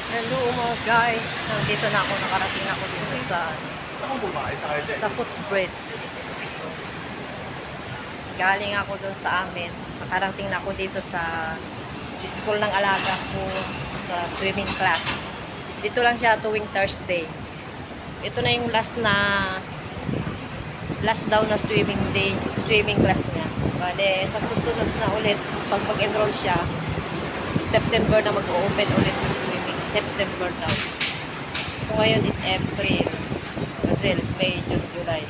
Hello mga guys, nandito na ako, nakarating ako dito sa footbridge. Galing ako dun sa amin, nakarating na ako dito sa school ng alaga ko, sa swimming class. Dito lang siya tuwing Thursday. Ito na yung last daw na swimming day, swimming class niya. Bale, sa susunod na ulit, pag mag-enroll siya, September na mag-open ulit ng swimming. September daw. So ngayon is April, May, June, July,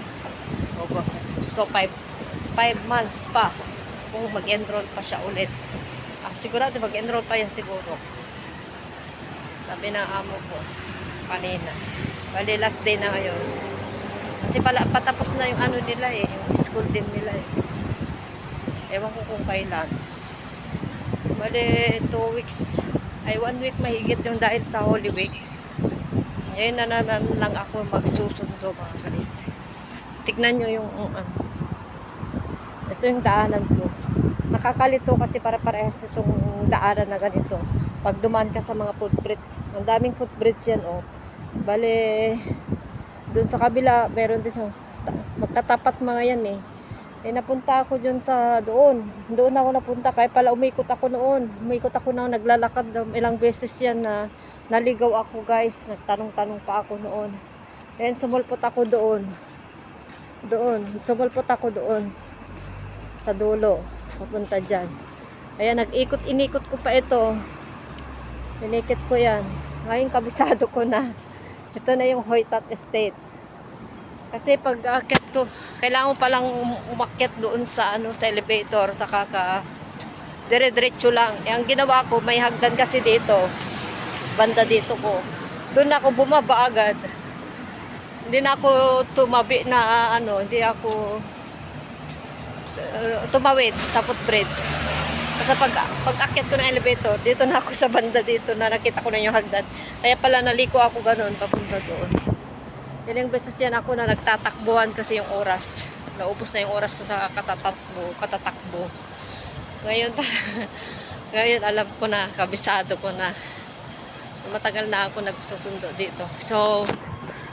August. So 5 months pa kung mag-enroll pa siya ulit. Sigurado mag-enroll pa yan siguro. Sabi ng amo ko kanina. Bali last day na ngayon. Kasi patapos na yung ano nila yung school din nila Ewan ko kung kailan. Bali 2 weeks, 1 week mahigit yung dahil sa Holy Week. Ngayon na lang ako magsusundo mga kalis. Tignan nyo yung ito yung daanan ko. Nakakalito kasi para-parehas itong daanan na ganito. Pag dumaan ka sa mga footbridge, ang daming footbridge yan Bale, dun sa kabila, meron din sa magkatapat mga yan napunta ako dyan doon ako napunta, kaya pala umikot ako na naglalakad ilang beses yan na naligaw ako guys, nagtanong-tanong pa ako noon. Then sumulpot ako doon sa dulo, papunta dyan. Ayan, inikot ko pa ito, inikot ko yan. Ngayon kabisado ko na, ito na yung Hoytat Estate. Kasi pag aakyat ko, kailangan mo palang umakyat doon sa sa elevator, sa dire-diretso lang. Ang ginawa ko, may hagdan kasi dito. Banda dito ko. Doon ako bumaba agad. Hindi na ako tumabi na hindi ako tumawid sa footbridge. Kasi pag akyat ko ng elevator, dito na ako sa banda dito na nakita ko na yung hagdan. Kaya pala naliko ako ganoon papunta doon. Ilang beses yan ako na nagtatakbuhan kasi yung oras. Naubos na yung oras ko sa katatakbo. Ngayon, ngayon alam ko na, kabisado ko na. Matagal na ako nagsusundo dito. So,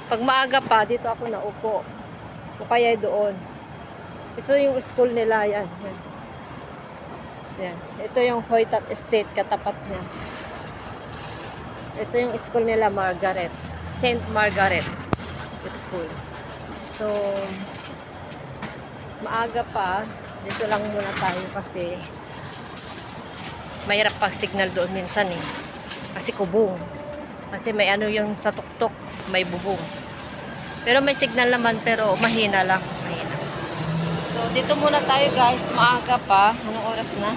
pag maaga pa, dito ako naupo. O kaya doon. Ito yung school nila, yan. Yan. Ito yung Hoytat Estate, katapat niya. Ito yung school nila, Margaret. St. Margaret School. So, maaga pa, dito lang muna tayo kasi mahirap pag signal doon minsan kasi kubong. Kasi may yung sa tuktok, may bubong. Pero may signal naman, pero mahina lang. Mahina. So, dito muna tayo guys, maaga pa. Anong oras na?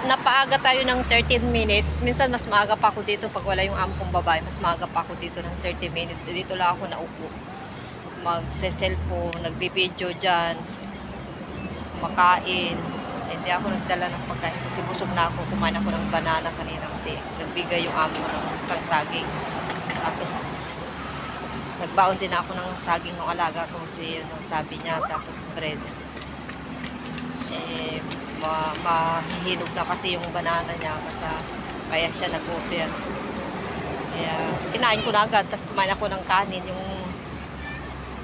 Napaaga tayo ng 13 minutes. Minsan mas maaga pa ako dito pag wala yung amo kong babae. Mas maaga pa ako dito ng 30 minutes. Dito lang ako naupo. Magse-cellphone, nagbi-video dyan, makain. Hindi ako nagdala ng pagkain kasi busog na ako. Kumain ako ng banana kanina kasi nagbigay yung amo ng isang saging. Tapos nagbaon din ako ng saging ng alaga ko kasi yun ang sabi niya. Tapos bread. Mahihinog na kasi yung banana niya kaya siya nag-offer. Kaya kinain ko na agad, tapos kumain ako ng kanin, yung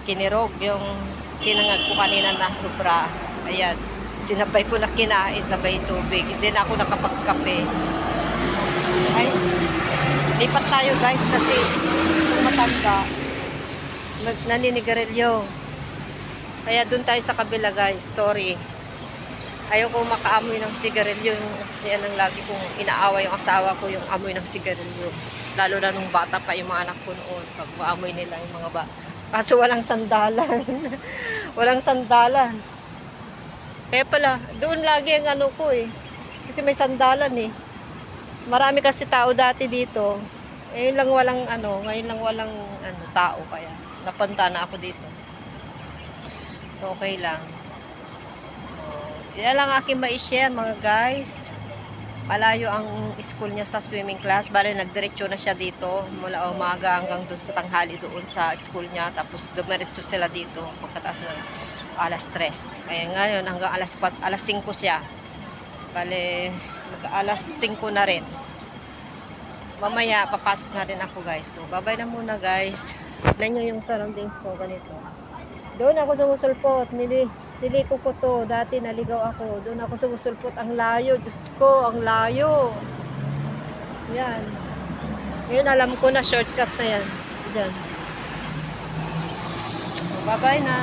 kinirog, yung sinangag ko kanina na sobra. Ayan, sinabay ko na kinain, sabay tubig. Hindi na ako nakapagkape. Ay, lipat tayo guys kasi kung matanda naninigarilyo. Kaya dun tayo sa kabila guys, sorry. Ayaw ko makaamoy ng sigarilyo. Yan ang lagi kong inaawa yung asawa ko, yung amoy ng sigarilyo. Lalo na nung bata pa yung mga anak ko noon. Pag maamoy nila yung mga kaso walang sandalan. Walang sandalan. Kaya pala, doon lagi ang ko Kasi may sandalan Marami kasi tao dati dito. Ngayon lang walang tao. Kaya napunta na ako dito. So okay lang. Yan lang aking ma-share mga guys. Malayo ang school niya sa swimming class. Bale, nagdiretso na siya dito. Mula umaga hanggang doon sa tanghali doon sa school niya. Tapos dumiretso sila dito pagkataas ng alas 3. Kaya ngayon hanggang alas 5 siya. Bale, alas 5 na rin. Mamaya, papasok na rin ako guys. So, bye-bye na muna guys. Tignan nyo yung surroundings ko, ganito. Doon ako sumusulpot. Niliko ko to. Dati naligaw ako. Doon ako sumusulpot. Ang layo. Diyos ko, ang layo. Yan. Ngayon, alam ko na shortcut na yan. Diyan. So, bye-bye na.